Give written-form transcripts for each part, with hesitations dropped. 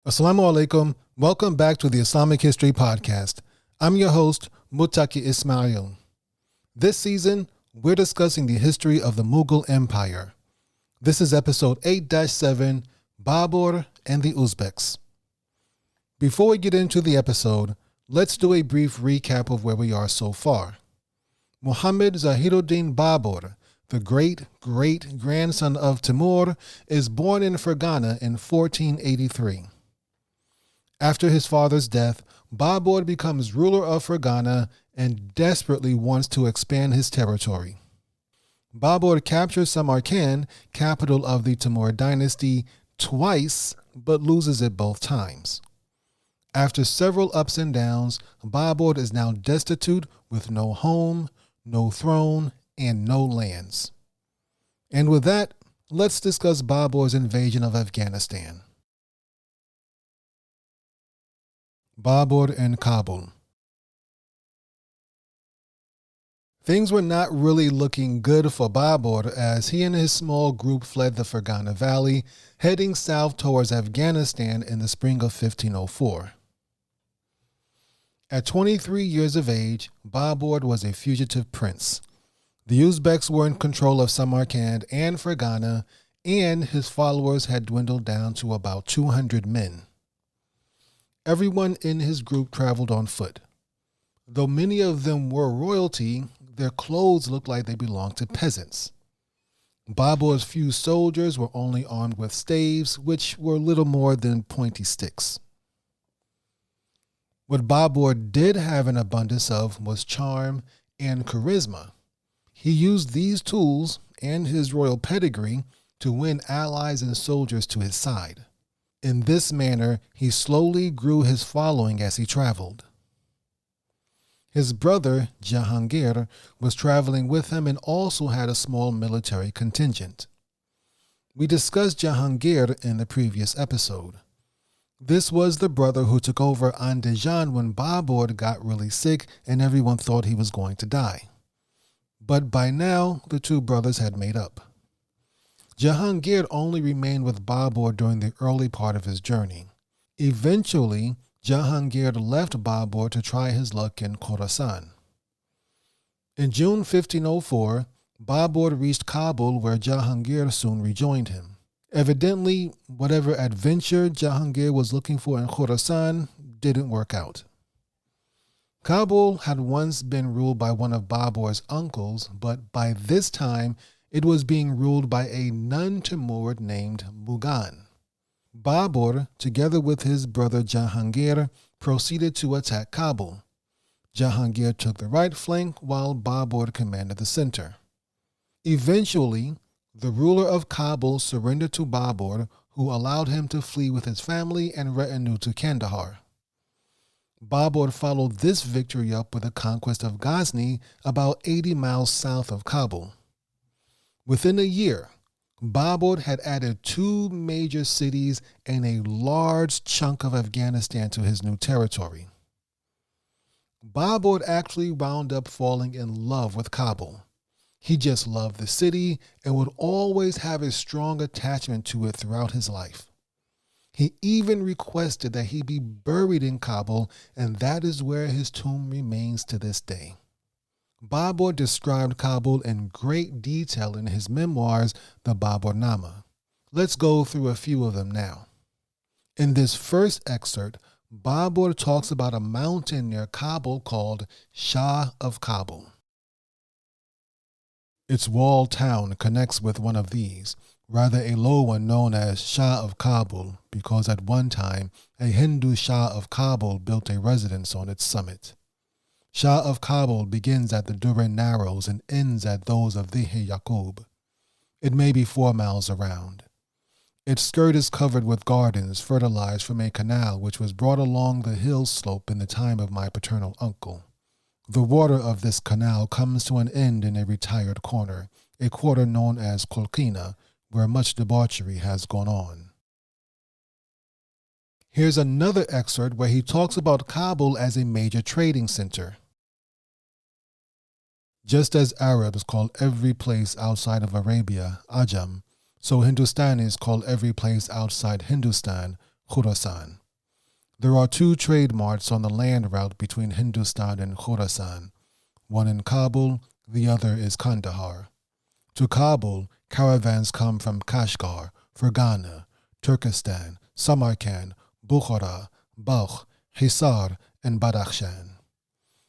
Assalamu alaikum. Welcome back to the Islamic History Podcast. I'm your host, Muttaqi Ismail. This season, we're discussing the history of the Mughal Empire. This is episode 8-7, Babur and the Uzbeks. Before we get into the episode, let's do a brief recap of where we are so far. Muhammad Zahiruddin Babur, the great-great-grandson of Timur, is born in Fergana in 1483. After his father's death, Babur becomes ruler of Fergana and desperately wants to expand his territory. Babur captures Samarkand, capital of the Timurid dynasty, twice, but loses it both times. After several ups and downs, Babur is now destitute with no home, no throne, and no lands. And with that, let's discuss Babur's invasion of Afghanistan. Babur and Kabul. Things were not really looking good for Babur as he and his small group fled the Fergana Valley, heading south towards Afghanistan in the spring of 1504. At 23 years of age, Babur was a fugitive prince. The Uzbeks were in control of Samarkand and Fergana, and his followers had dwindled down to about 200 men. Everyone in his group traveled on foot. Though many of them were royalty, their clothes looked like they belonged to peasants. Babur's few soldiers were only armed with staves, which were little more than pointy sticks. What Babur did have an abundance of was charm and charisma. He used these tools and his royal pedigree to win allies and soldiers to his side. In this manner, he slowly grew his following as he traveled. His brother, Jahangir, was traveling with him and also had a small military contingent. We discussed Jahangir in the previous episode. This was the brother who took over Andajan when Babur got really sick and everyone thought he was going to die. But by now, the two brothers had made up. Jahangir only remained with Babur during the early part of his journey. Eventually, Jahangir left Babur to try his luck in Khorasan. In June 1504, Babur reached Kabul where Jahangir soon rejoined him. Evidently, whatever adventure Jahangir was looking for in Khorasan didn't work out. Kabul had once been ruled by one of Babur's uncles, but by this time, it was being ruled by a non-Timurid named Mughal. Babur, together with his brother Jahangir, proceeded to attack Kabul. Jahangir took the right flank while Babur commanded the center. Eventually, the ruler of Kabul surrendered to Babur, who allowed him to flee with his family and retinue to Kandahar. Babur followed this victory up with the conquest of Ghazni, about 80 miles south of Kabul. Within a year, Babur had added 2 major cities and a large chunk of Afghanistan to his new territory. Babur actually wound up falling in love with Kabul. He just loved the city and would always have a strong attachment to it throughout his life. He even requested that he be buried in Kabul, and that is where his tomb remains to this day. Babur described Kabul in great detail in his memoirs, the Babur Nama. Let's go through a few of them now. In this first excerpt, Babur talks about a mountain near Kabul called Shah of Kabul. Its walled town connects with one of these, rather a low one known as Shah of Kabul, because at one time a Hindu Shah of Kabul built a residence on its summit. Shah of Kabul begins at the Durin Narrows and ends at those of Dhihi Yaqub. It may be 4 miles around. Its skirt is covered with gardens fertilized from a canal which was brought along the hill slope in the time of my paternal uncle. The water of this canal comes to an end in a retired corner, a quarter known as Kolkina, where much debauchery has gone on. Here's another excerpt where he talks about Kabul as a major trading center. Just as Arabs call every place outside of Arabia Ajam, so Hindustanis call every place outside Hindustan Khorasan. There are two trade marts on the land route between Hindustan and Khorasan, one in Kabul, the other is Kandahar. To Kabul, caravans come from Kashgar, Fergana, Turkestan, Samarkand, Bukhara, Balkh, Hisar, and Badakhshan.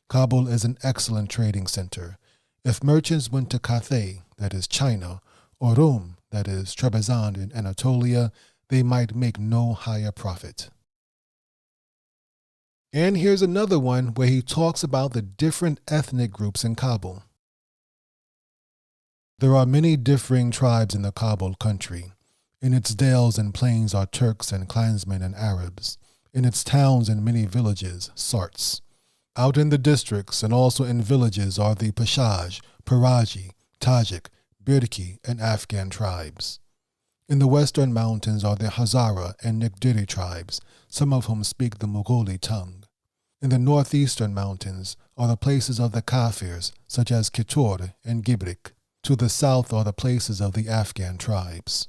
Kabul is an excellent trading center. If merchants went to Cathay, that is China, or Rum, that is Trebizond in Anatolia, they might make no higher profit. And here's another one where he talks about the different ethnic groups in Kabul. There are many differing tribes in the Kabul country. In its dales and plains are Turks and clansmen and Arabs. In its towns and many villages, Sarts. Out in the districts and also in villages are the Pashaj, Paraji, Tajik, Birki, and Afghan tribes. In the western mountains are the Hazara and Nigdiri tribes, some of whom speak the Mughali tongue. In the northeastern mountains are the places of the Kafirs, such as Kitur and Gibrik. To the south are the places of the Afghan tribes.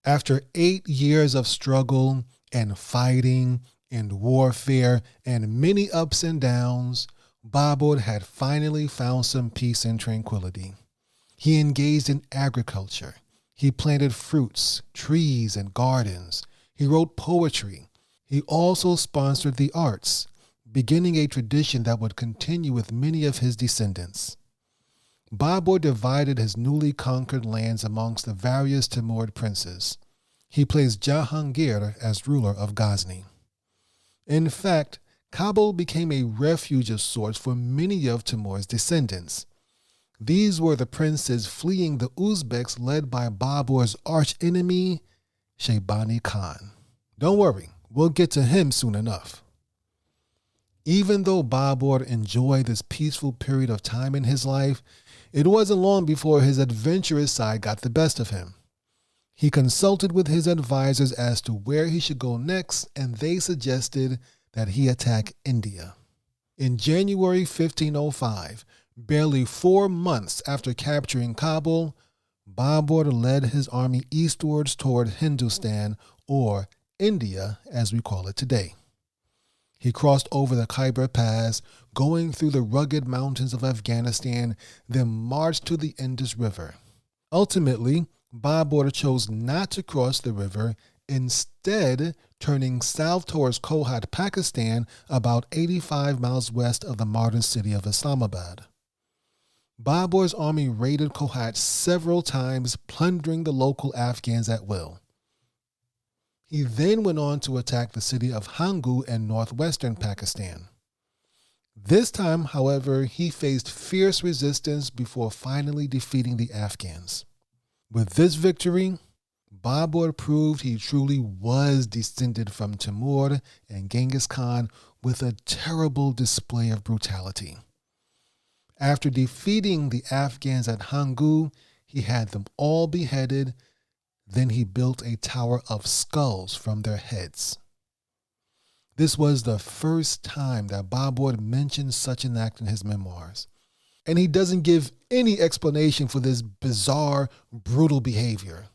After 8 years of struggle and fighting and warfare and many ups and downs, Babur had finally found some peace and tranquility. He engaged in agriculture. He planted fruits, trees, and gardens. He wrote poetry. He also sponsored the arts, beginning a tradition that would continue with many of his descendants. Babur divided his newly conquered lands amongst the various Timurid princes. He placed Jahangir as ruler of Ghazni. In fact, Kabul became a refuge of sorts for many of Timur's descendants. These were the princes fleeing the Uzbeks led by Babur's archenemy, Shaybani Khan. Don't worry, we'll get to him soon enough. Even though Babur enjoyed this peaceful period of time in his life, it wasn't long before his adventurous side got the best of him. He consulted with his advisors as to where he should go next, and they suggested that he attack India. In January 1505, barely 4 months after capturing Kabul, Babur led his army eastwards toward Hindustan, or India as we call it today. He crossed over the Khyber Pass, going through the rugged mountains of Afghanistan, then marched to the Indus River. Ultimately, Babur chose not to cross the river, instead turning south towards Kohat, Pakistan, about 85 miles west of the modern city of Islamabad. Babur's army raided Kohat several times, plundering the local Afghans at will. He then went on to attack the city of Hangu in northwestern Pakistan. This time, however, he faced fierce resistance before finally defeating the Afghans. With this victory, Babur proved he truly was descended from Timur and Genghis Khan with a terrible display of brutality. After defeating the Afghans at Hangu, he had them all beheaded. Then he built a tower of skulls from their heads. This was the first time that Babur mentioned such an act in his memoirs, and he doesn't give any explanation for this bizarre, brutal behavior.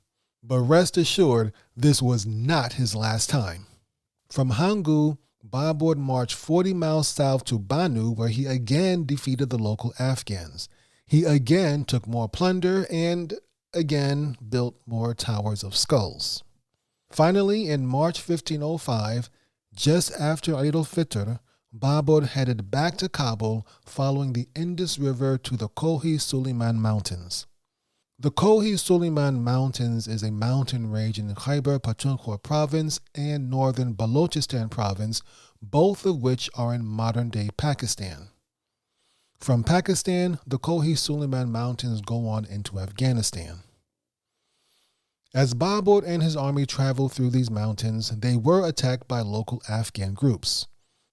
But rest assured, this was not his last time. From Hangu, Babur marched 40 miles south to Banu, where he again defeated the local Afghans. He again took more plunder and again built more towers of skulls. Finally, in March 1505, just after Eid al-Fitr, Babur headed back to Kabul following the Indus River to the Kohi-Suleiman Mountains. The Kohi-Suleiman Mountains is a mountain range in Khyber Pakhtunkhwa province and northern Balochistan province, both of which are in modern-day Pakistan. From Pakistan, the Kohi-Suleiman Mountains go on into Afghanistan. As Babur and his army traveled through these mountains, they were attacked by local Afghan groups.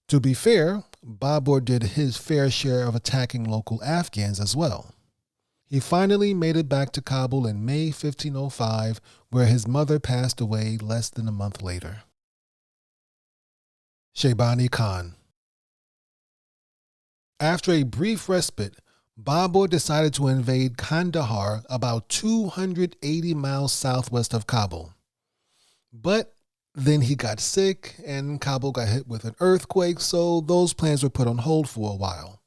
To be fair, Babur did his fair share of attacking local Afghans as well. He finally made it back to Kabul in May 1505, where his mother passed away less than a month later. Shaybani Khan. After a brief respite, Babur decided to invade Kandahar about 280 miles southwest of Kabul. But Then he got sick and Kabul got hit with an earthquake, so those plans were put on hold for a while.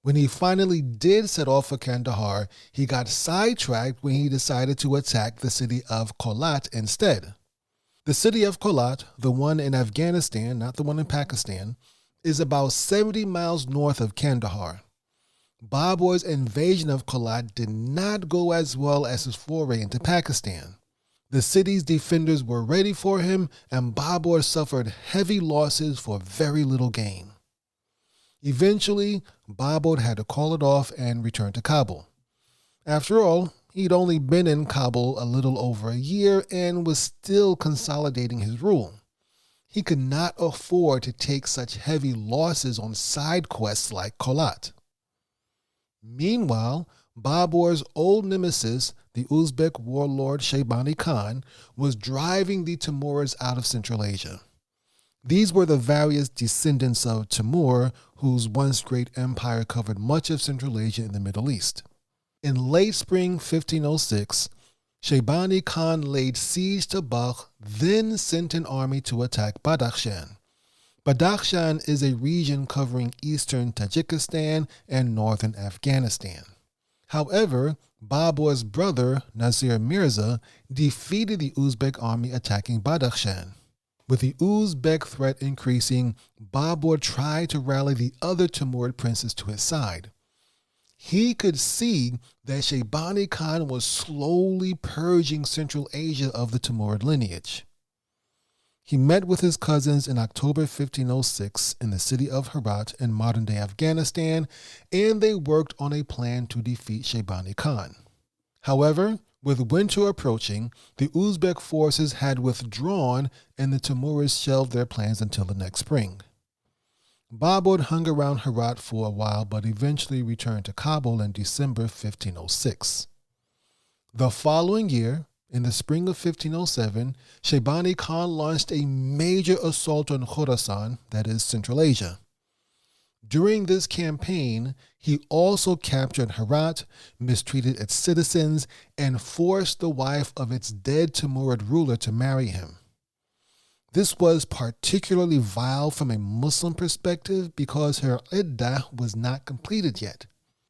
When he finally did set off for Kandahar, he got sidetracked when he decided to attack the city of Kolat instead. The city of Kolat, the one in Afghanistan, not the one in Pakistan, is about 70 miles north of Kandahar. Babur's invasion of Kolat did not go as well as his foray into Pakistan. The city's defenders were ready for him, and Babur suffered heavy losses for very little gain. Eventually, Babur had to call it off and return to Kabul. After all, he'd only been in Kabul a little over a year and was still consolidating his rule. He could not afford to take such heavy losses on side quests like Kolat. Meanwhile, Babur's old nemesis, the Uzbek warlord Shaybani Khan, was driving the Timurids out of Central Asia. These were the various descendants of Timur, whose once great empire covered much of Central Asia and the Middle East. In late spring 1506, Shaybani Khan laid siege to Balkh, then sent an army to attack Badakhshan. Badakhshan is a region covering eastern Tajikistan and northern Afghanistan. However, Babur's brother, Nasir Mirza, defeated the Uzbek army attacking Badakhshan. With the Uzbek threat increasing, Babur tried to rally the other Timurid princes to his side. He could see that Shaybani Khan was slowly purging Central Asia of the Timurid lineage. He met with his cousins in October 1506 in the city of Herat in modern-day Afghanistan, and they worked on a plan to defeat Shaybani Khan. However, with winter approaching, the Uzbek forces had withdrawn and the Timurids shelved their plans until the next spring. Babur hung around Herat for a while but eventually returned to Kabul in December 1506. The following year, in the spring of 1507, Shaybani Khan launched a major assault on Khorasan, that is Central Asia. During this campaign, he also captured Herat, mistreated its citizens, and forced the wife of its dead Timurid ruler to marry him. This was particularly vile from a Muslim perspective because her iddah was not completed yet.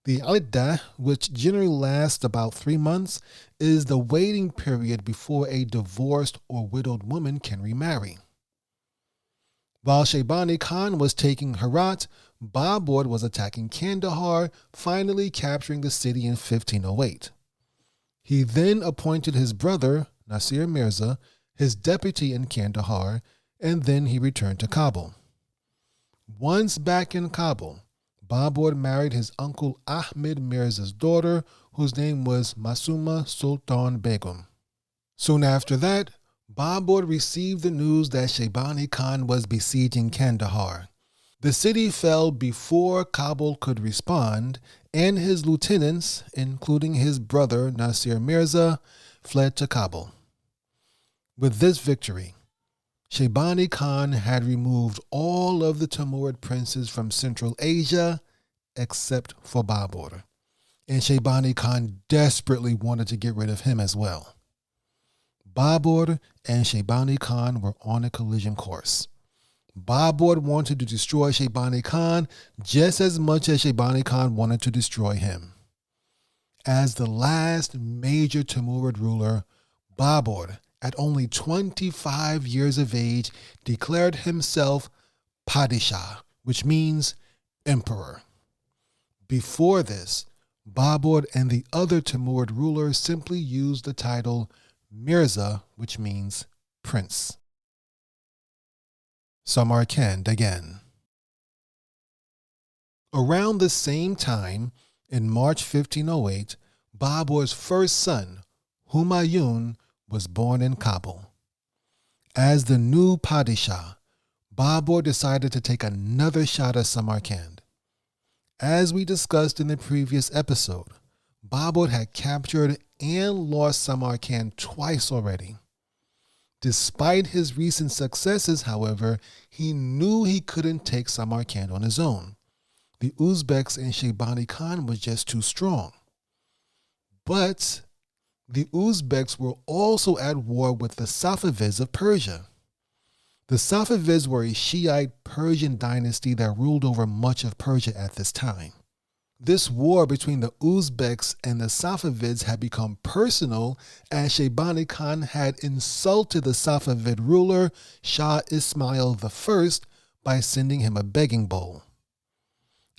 The iddah, which generally lasts about 3 months, is the waiting period before a divorced or widowed woman can remarry. While Shaybani Khan was taking Herat, Babur was attacking Kandahar, finally capturing the city in 1508. He then appointed his brother, Nasir Mirza, his deputy in Kandahar, and then he returned to Kabul. Once back in Kabul, Babur married his uncle Ahmed Mirza's daughter, whose name was Masuma Sultan Begum. Soon after that, Babur received the news that Shaybani Khan was besieging Kandahar. The city fell before Kabul could respond, and his lieutenants, including his brother Nasir Mirza, fled to Kabul. With this victory, Shaybani Khan had removed all of the Timurid princes from Central Asia except for Babur, and Shaybani Khan desperately wanted to get rid of him as well. Babur and Shaybani Khan were on a collision course. Babur wanted to destroy Shaybani Khan just as much as Shaybani Khan wanted to destroy him. As the last major Timurid ruler, Babur, at only 25 years of age, declared himself Padishah, which means emperor. Before this, Babur and the other Timurid rulers simply used the title Mirza, which means prince. Samarkand again. Around the same time, in March 1508, Babur's first son, Humayun, was born in Kabul. As the new Padishah, Babur decided to take another shot at Samarkand. As we discussed in the previous episode, Babur had captured and lost Samarkand twice already. Despite his recent successes, however, he knew he couldn't take Samarkand on his own. The Uzbeks and Shaybani Khan was just too strong. But the Uzbeks were also at war with the Safavids of Persia. The Safavids were a Shiite Persian dynasty that ruled over much of Persia at this time. This war between the Uzbeks and the Safavids had become personal as Shaybani Khan had insulted the Safavid ruler Shah Ismail I by sending him a begging bowl.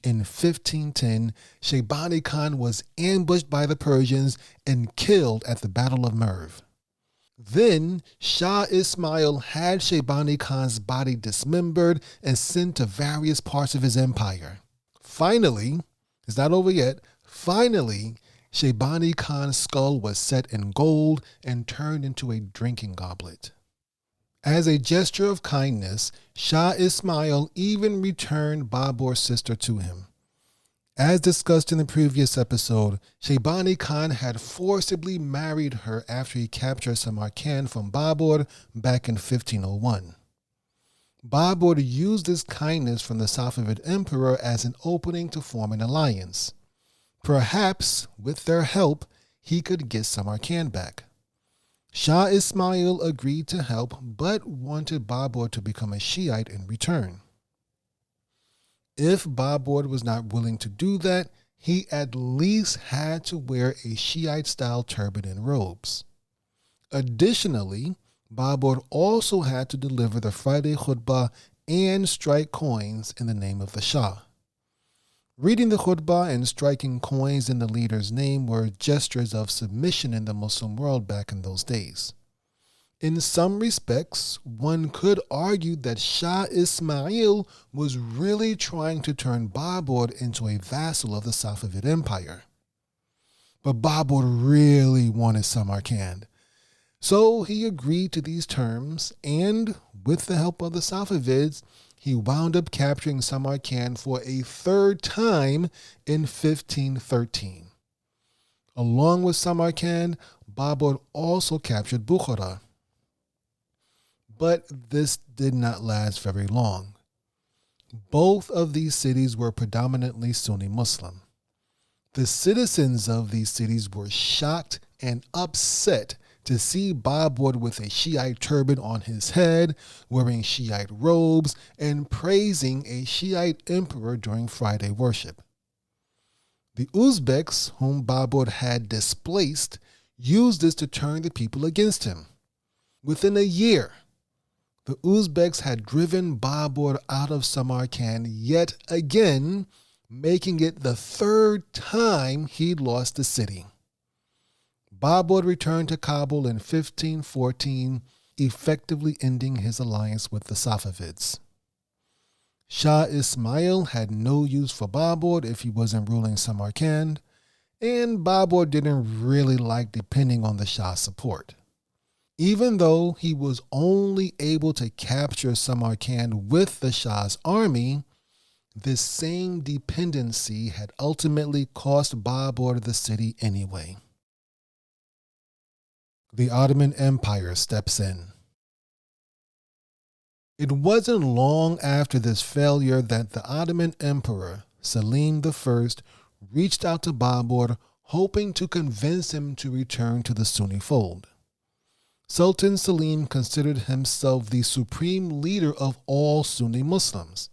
In 1510, Shaybani Khan was ambushed by the Persians and killed at the Battle of Merv. Then Shah Ismail had Shaybani Khan's body dismembered and sent to various parts of his empire. Finally, it's not over yet, Shaybani Khan's skull was set in gold and turned into a drinking goblet. As a gesture of kindness, Shah Ismail even returned Babur's sister to him. As discussed in the previous episode, Shaybani Khan had forcibly married her after he captured Samarkand from Babur back in 1501. Babur used this kindness from the Safavid emperor as an opening to form an alliance. Perhaps, with their help, he could get Samarkand back. Shah Ismail agreed to help, but wanted Babur to become a Shiite in return. If Babur was not willing to do that, he at least had to wear a Shiite-style turban and robes. Additionally, Babur also had to deliver the Friday khutbah and strike coins in the name of the Shah. Reading the khutbah and striking coins in the leader's name were gestures of submission in the Muslim world back in those days. In some respects, one could argue that Shah Ismail was really trying to turn Babur into a vassal of the Safavid Empire. But Babur really wanted Samarkand. So he agreed to these terms, and with the help of the Safavids, he wound up capturing Samarkand for a third time in 1513. Along with Samarkand, Babur also captured Bukhara. But this did not last very long. Both of these cities were predominantly Sunni Muslim. The citizens of these cities were shocked and upset to see Babur with a Shiite turban on his head, wearing Shiite robes, and praising a Shiite emperor during Friday worship. The Uzbeks, whom Babur had displaced, used this to turn the people against him. Within a year, the Uzbeks had driven Babur out of Samarkand yet again, making it the third time he'd lost the city. Babur returned to Kabul in 1514, effectively ending his alliance with the Safavids. Shah Ismail had no use for Babur if he wasn't ruling Samarkand, and Babur didn't really like depending on the Shah's support. Even though he was only able to capture Samarkand with the Shah's army, this same dependency had ultimately cost Babur the city anyway. The Ottoman Empire steps in. It wasn't long after this failure that the Ottoman Emperor, Selim I, reached out to Babur, hoping to convince him to return to the Sunni fold. Sultan Selim considered himself the supreme leader of all Sunni Muslims,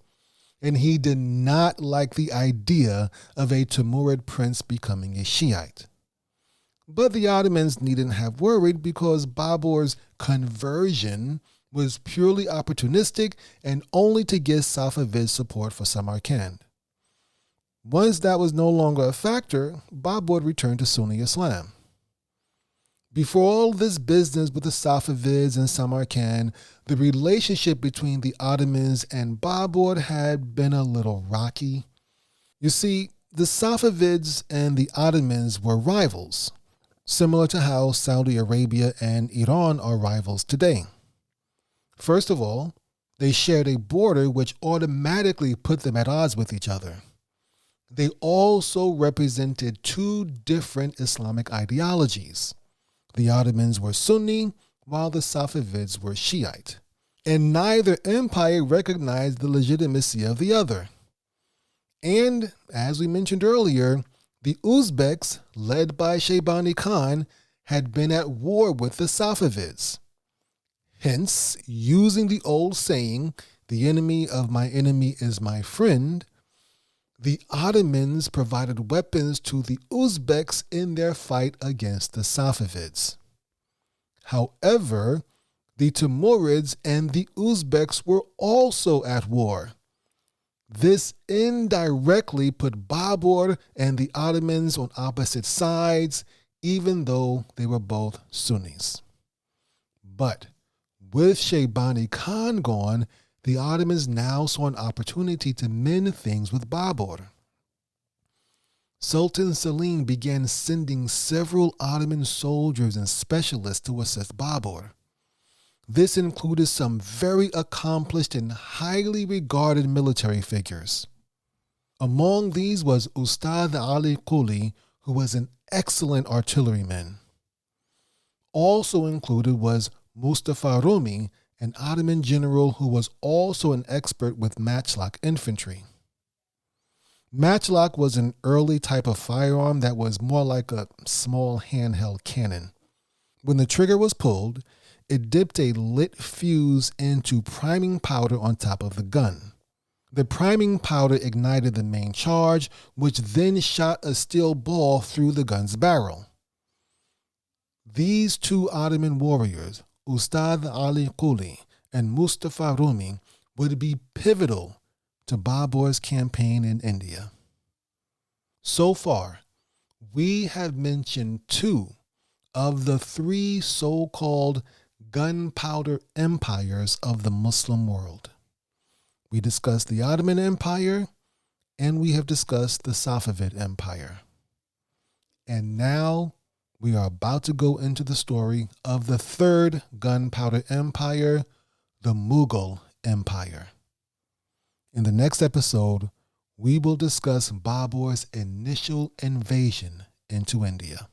and he did not like the idea of a Timurid prince becoming a Shiite. But the Ottomans needn't have worried because Babur's conversion was purely opportunistic and only to get Safavid support for Samarkand. Once that was no longer a factor, Babur returned to Sunni Islam. Before all this business with the Safavids and Samarkand, the relationship between the Ottomans and Babur had been a little rocky. You see, the Safavids and the Ottomans were rivals, similar to how Saudi Arabia and Iran are rivals today. First of all, they shared a border which automatically put them at odds with each other. They also represented two different Islamic ideologies. The Ottomans were Sunni, while the Safavids were Shiite, and neither empire recognized the legitimacy of the other. And, as we mentioned earlier, the Uzbeks, led by Shaybani Khan, had been at war with the Safavids. Hence, using the old saying, the enemy of my enemy is my friend, the Ottomans provided weapons to the Uzbeks in their fight against the Safavids. However, the Timurids and the Uzbeks were also at war. This indirectly put Babur and the Ottomans on opposite sides, even though they were both Sunnis. But with Shaybani Khan gone, the Ottomans now saw an opportunity to mend things with Babur. Sultan Selim began sending several Ottoman soldiers and specialists to assist Babur. This included some very accomplished and highly regarded military figures. Among these was Ustad Ali Quli, who was an excellent artilleryman. Also included was Mustafa Rumi, an Ottoman general who was also an expert with matchlock infantry. Matchlock was an early type of firearm that was more like a small handheld cannon. When the trigger was pulled, it dipped a lit fuse into priming powder on top of the gun. The priming powder ignited the main charge, which then shot a steel ball through the gun's barrel. These two Ottoman warriors, Ustad Ali Quli and Mustafa Rumi, would be pivotal to Babur's campaign in India. So far, we have mentioned two of the three so-called gunpowder empires of the Muslim world. We discussed the Ottoman Empire, and we have discussed the Safavid Empire. And now we are about to go into the story of the third gunpowder empire, the Mughal Empire. In the next episode, we will discuss Babur's initial invasion into India.